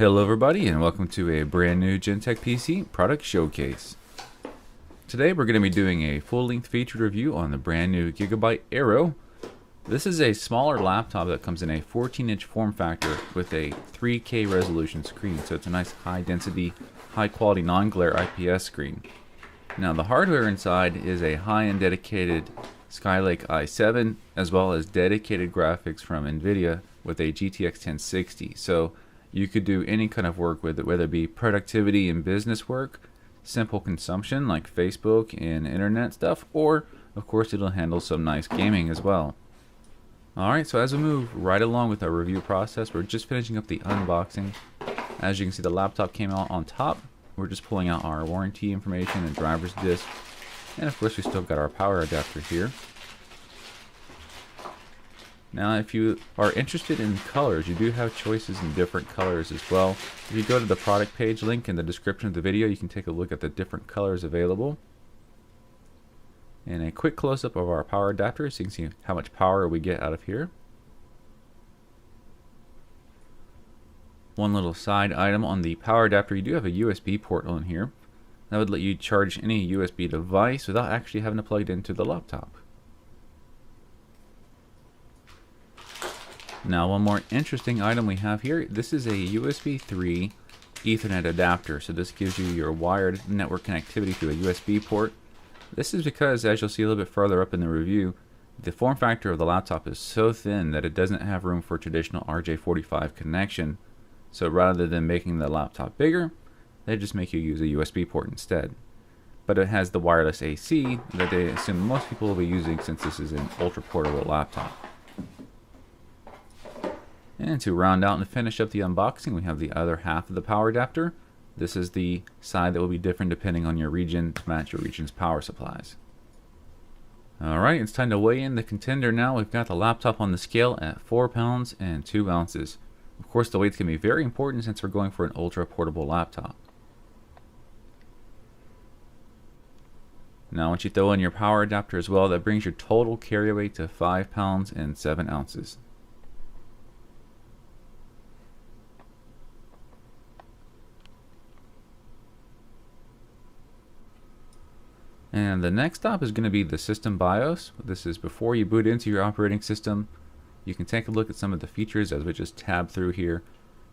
Hello everybody and welcome to a brand new Gentech PC product showcase. Today we're going to be doing a full-length featured review on the brand new Gigabyte Aero. This is a smaller laptop that comes in a 14-inch form factor with a 3K resolution screen, so it's a nice high-density, high-quality non-glare IPS screen. Now the hardware inside is a high-end dedicated Skylake i7 as well as dedicated graphics from Nvidia with a GTX 1060. So you could do any kind of work with it, whether it be productivity and business work, simple consumption like Facebook and internet stuff, or of course it'll handle some nice gaming as well. Alright, so as we move right along with our review process, we're just finishing up the unboxing. As you can see, the laptop came out on top. We're just pulling out our warranty information and driver's disc, and of course we still got our power adapter here. Now if you are interested in colors, you do have choices in different colors as well. If you go to the product page link in the description of the video, you can take a look at the different colors available. And a quick close-up of our power adapter so you can see how much power we get out of here. One little side item on the power adapter, you do have a USB port on here. That would let you charge any USB device without actually having to plug it into the laptop. Now one more interesting item we have here, this is a USB 3 Ethernet adapter. So this gives you your wired network connectivity through a USB port. This is because, as you'll see a little bit further up in the review, the form factor of the laptop is so thin that it doesn't have room for traditional RJ45 connection. So rather than making the laptop bigger, they just make you use a USB port instead. But it has the wireless AC that they assume most people will be using since this is an ultra portable laptop. And to round out and finish up the unboxing, we have the other half of the power adapter. This is the side that will be different depending on your region to match your region's power supplies. Alright, it's time to weigh in the contender now. We've got the laptop on the scale at 4 pounds and 2 ounces. Of course, the weight's going to be very important since we're going for an ultra portable laptop. Now once you throw in your power adapter as well, that brings your total carry weight to 5 pounds and 7 ounces. And the next stop is going to be the system BIOS. This is before you boot into your operating system. You can take a look at some of the features as we just tab through here.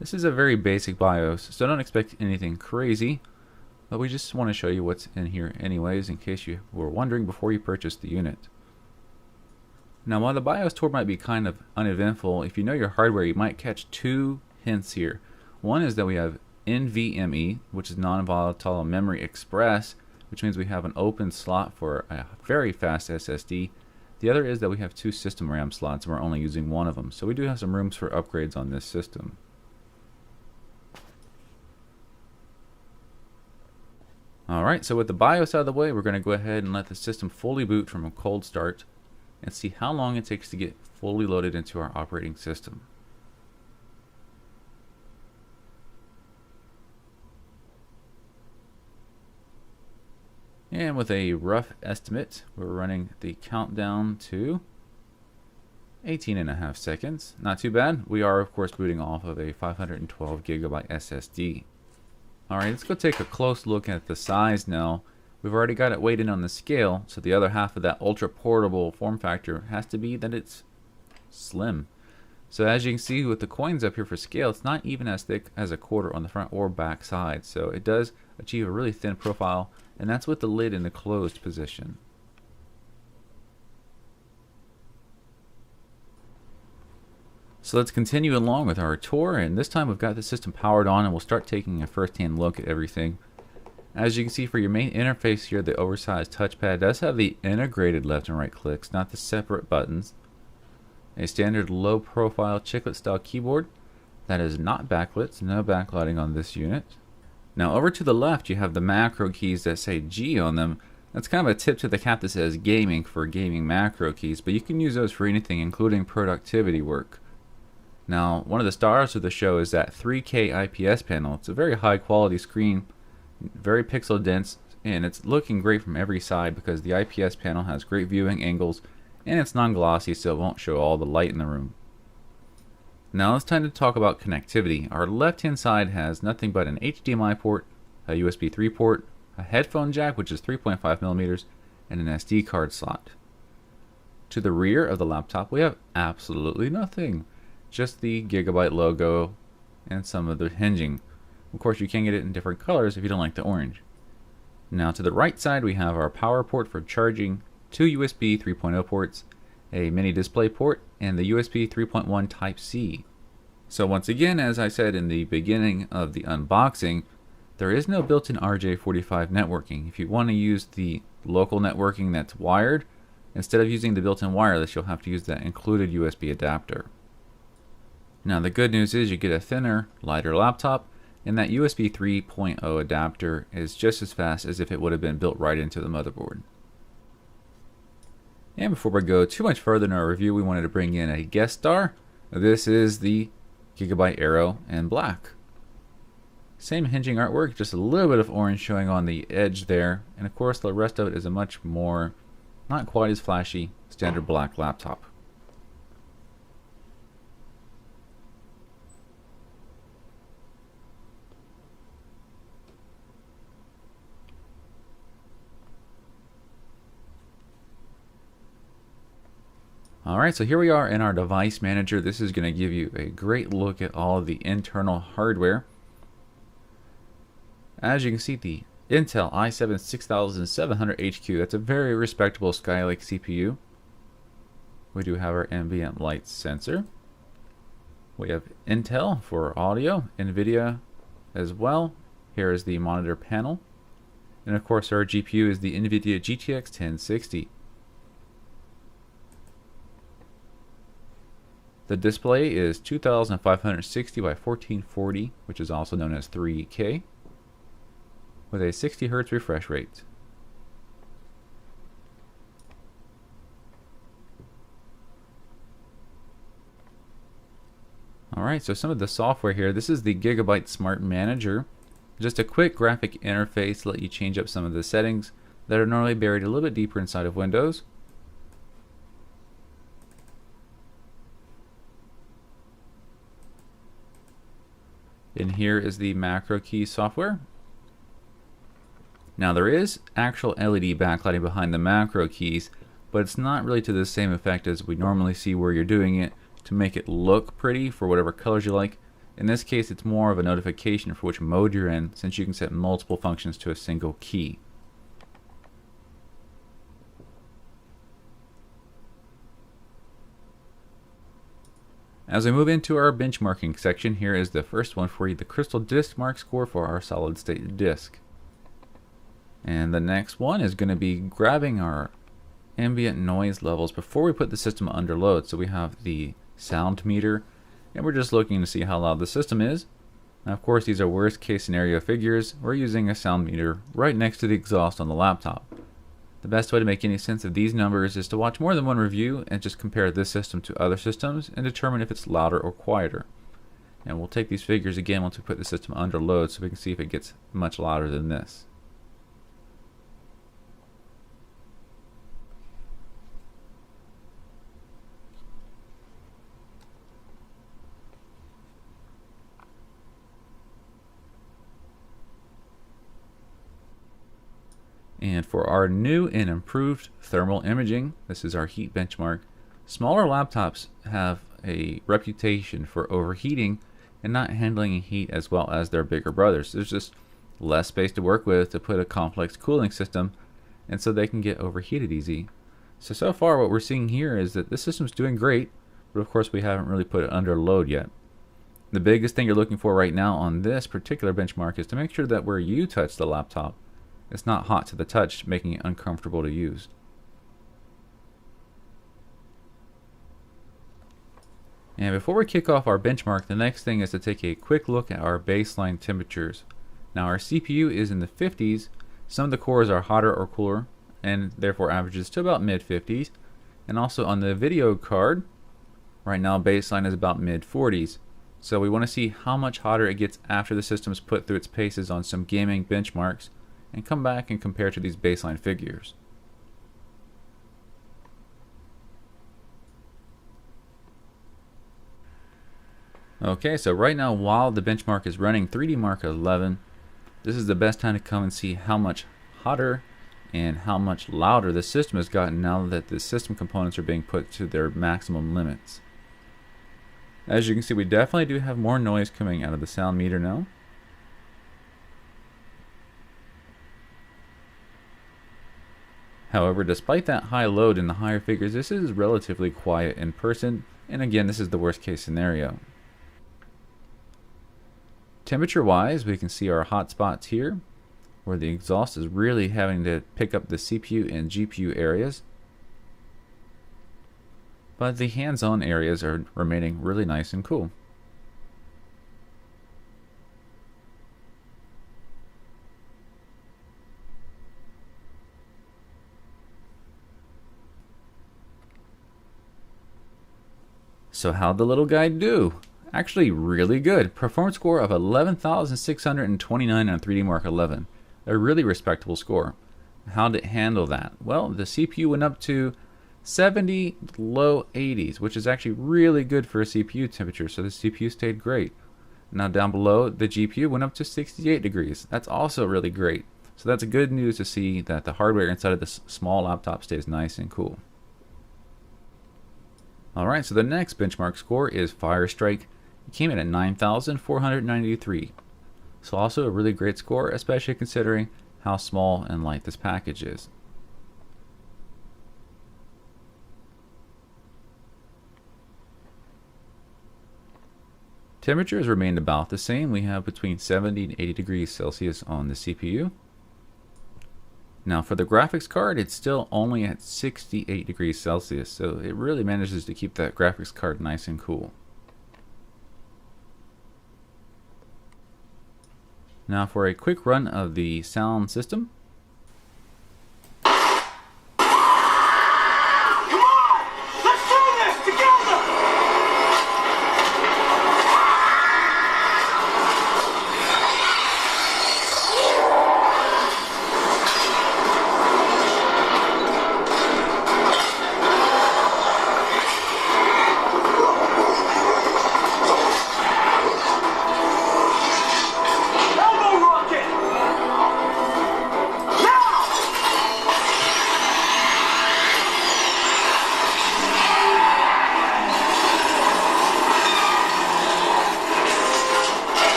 This is a very basic BIOS, so don't expect anything crazy, but we just want to show you what's in here anyways in case you were wondering before you purchase the unit. Now while the BIOS tour might be kind of uneventful, if you know your hardware you might catch two hints here. One is that we have NVMe, which is non-volatile memory express, which means we have an open slot for a very fast SSD. The other is that we have two system RAM slots and we're only using one of them. So we do have some rooms for upgrades on this system. Alright, so with the BIOS out of the way, we're going to go ahead and let the system fully boot from a cold start and see how long it takes to get fully loaded into our operating system. And with a rough estimate, we're running the countdown to 18.5 seconds. Not too bad. We are, of course, booting off of a 512 gigabyte SSD. Alright, let's go take a close look at the size now. We've already got it weighed in on the scale, so the other half of that ultra portable form factor has to be that it's slim. So as you can see with the coins up here for scale, it's not even as thick as a quarter on the front or back side. So it does achieve a really thin profile, and that's with the lid in the closed position. So let's continue along with our tour, and this time we've got the system powered on and we'll start taking a first-hand look at everything. As you can see, for your main interface here, the oversized touchpad does have the integrated left and right clicks, not the separate buttons. A standard low-profile chiclet-style keyboard that is not backlit, so no backlighting on this unit. Now over to the left, you have the macro keys that say G on them. That's kind of a tip to the cap that says gaming for gaming macro keys, but you can use those for anything, including productivity work. Now, one of the stars of the show is that 3K IPS panel. It's a very high quality screen, very pixel dense, and it's looking great from every side because the IPS panel has great viewing angles and it's non-glossy, so it won't show all the light in the room. Now it's time to talk about connectivity. Our left hand side has nothing but an HDMI port, a USB 3 port, a headphone jack which is 3.5 millimeters, and an SD card slot. To the rear of the laptop we have absolutely nothing, just the Gigabyte logo and some of the hinging. Of course you can get it in different colors if you don't like the orange. Now to the right side we have our power port for charging, two USB 3.0 ports, a mini display port, and the USB 3.1 Type-C. So once again, as I said in the beginning of the unboxing, there is no built-in RJ45 networking. If you want to use the local networking that's wired, instead of using the built-in wireless, you'll have to use that included USB adapter. Now the good news is you get a thinner, lighter laptop, and that USB 3.0 adapter is just as fast as if it would have been built right into the motherboard. And before we go too much further in our review, we wanted to bring in a guest star. This is the Gigabyte Aero in black. Same hinging artwork, just a little bit of orange showing on the edge there, and of course the rest of it is a much more, not quite as flashy, standard black laptop. Alright, so here we are in our device manager. This is going to give you a great look at all of the internal hardware. As you can see, the Intel i7 6700HQ, that's a very respectable Skylake CPU. We do have our ambient light sensor. We have Intel for audio, Nvidia as well. Here is the monitor panel. And of course our GPU is the Nvidia GTX 1060. The display is 2560 by 1440, which is also known as 3K, with a 60 Hz refresh rate. Alright, so some of the software here. This is the Gigabyte Smart Manager. Just a quick graphic interface to let you change up some of the settings that are normally buried a little bit deeper inside of Windows. And here is the macro key software. Now there is actual LED backlighting behind the macro keys, but it's not really to the same effect as we normally see where you're doing it to make it look pretty for whatever colors you like. In this case it's more of a notification for which mode you're in, since you can set multiple functions to a single key. As we move into our benchmarking section, here is the first one for you, the Crystal Disk Mark score for our solid state disk. And the next one is going to be grabbing our ambient noise levels before we put the system under load. So we have the sound meter, and we're just looking to see how loud the system is. Now of course these are worst case scenario figures. We're using a sound meter right next to the exhaust on the laptop. The best way to make any sense of these numbers is to watch more than one review and just compare this system to other systems and determine if it's louder or quieter. And we'll take these figures again once we put the system under load so we can see if it gets much louder than this. And for our new and improved thermal imaging, this is our heat benchmark. Smaller laptops have a reputation for overheating and not handling heat as well as their bigger brothers. There's just less space to work with to put a complex cooling system, and so they can get overheated easy. So far what we're seeing here is that this system's doing great, but of course we haven't really put it under load yet. The biggest thing you're looking for right now on this particular benchmark is to make sure that where you touch the laptop, it's not hot to the touch, making it uncomfortable to use. And before we kick off our benchmark, the next thing is to take a quick look at our baseline temperatures. Now our CPU is in the 50s, some of the cores are hotter or cooler, and therefore averages to about mid 50s. And also on the video card, right now baseline is about mid 40s. So we want to see how much hotter it gets after the system's put through its paces on some gaming benchmarks, and come back and compare to these baseline figures. Okay, so right now while the benchmark is running 3D Mark 11, this is the best time to come and see how much hotter and how much louder the system has gotten now that the system components are being put to their maximum limits. As you can see, we definitely do have more noise coming out of the sound meter now. However, despite that high load and the higher figures, this is relatively quiet in person, and again, this is the worst case scenario. Temperature wise, we can see our hot spots here, where the exhaust is really having to pick up the CPU and GPU areas. But the hands-on areas are remaining really nice and cool. So how'd the little guy do? Actually really good. Performance score of 11,629 on 3D Mark 11. A really respectable score. How did it handle that? Well, the CPU went up to 70, low 80s, which is actually really good for a CPU temperature, so the CPU stayed great. Now down below, the GPU went up to 68 degrees. That's also really great. So that's good news to see that the hardware inside of this small laptop stays nice and cool. Alright, so the next benchmark score is Firestrike. It came in at 9,493. So also a really great score, especially considering how small and light this package is. Temperatures remained about the same. We have between 70 and 80 degrees Celsius on the CPU. Now for the graphics card, it's still only at 68 degrees Celsius, so it really manages to keep that graphics card nice and cool. Now for a quick run of the sound system.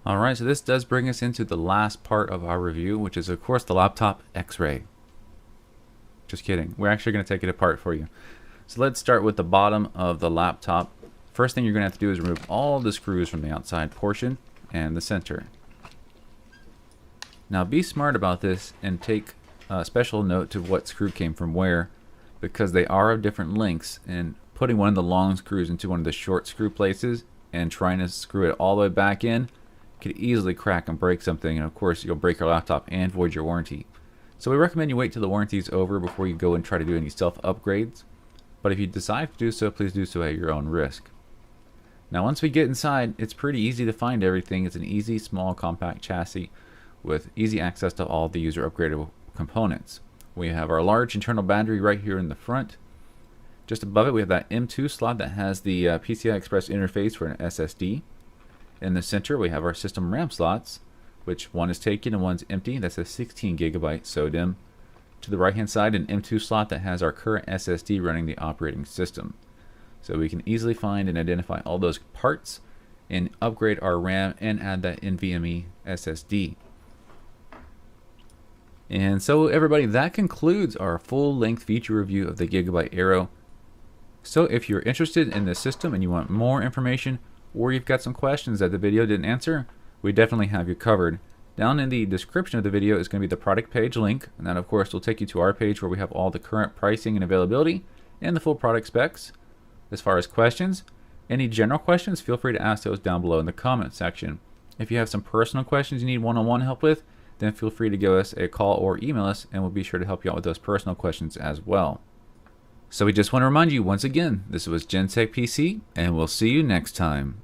Alright, so this does bring us into the last part of our review, which is of course the laptop X-ray. Just kidding, we're actually going to take it apart for you. So let's start with the bottom of the laptop. First thing you're going to have to do is remove all the screws from the outside portion and the center. Now be smart about this and take special note to what screw came from where, because they are of different lengths, and putting one of the long screws into one of the short screw places and trying to screw it all the way back in could easily crack and break something, and of course you'll break your laptop and void your warranty. So we recommend you wait till the warranty is over before you go and try to do any self upgrades, but if you decide to do so, please do so at your own risk. Now once we get inside, it's pretty easy to find everything. It's an easy, small, compact chassis with easy access to all the user upgradable components. We have our large internal battery right here in the front. Just above it we have that M2 slot that has the PCI Express interface for an SSD. In the center we have our system RAM slots, which one is taken and one's empty. That's a 16 gigabyte SODIMM. To the right hand side, an M2 slot that has our current SSD running the operating system. So we can easily find and identify all those parts and upgrade our RAM and add that NVMe SSD. And so everybody, that concludes our full-length feature review of the Gigabyte Aero. So if you're interested in this system and you want more information, or you've got some questions that the video didn't answer, we definitely have you covered. Down in the description of the video is going to be the product page link, and that of course will take you to our page where we have all the current pricing and availability and the full product specs. As far as questions, any general questions, feel free to ask those down below in the comment section. If you have some personal questions you need one-on-one help with, then feel free to give us a call or email us, and we'll be sure to help you out with those personal questions as well. So we just want to remind you once again, this was Gentech PC, and we'll see you next time.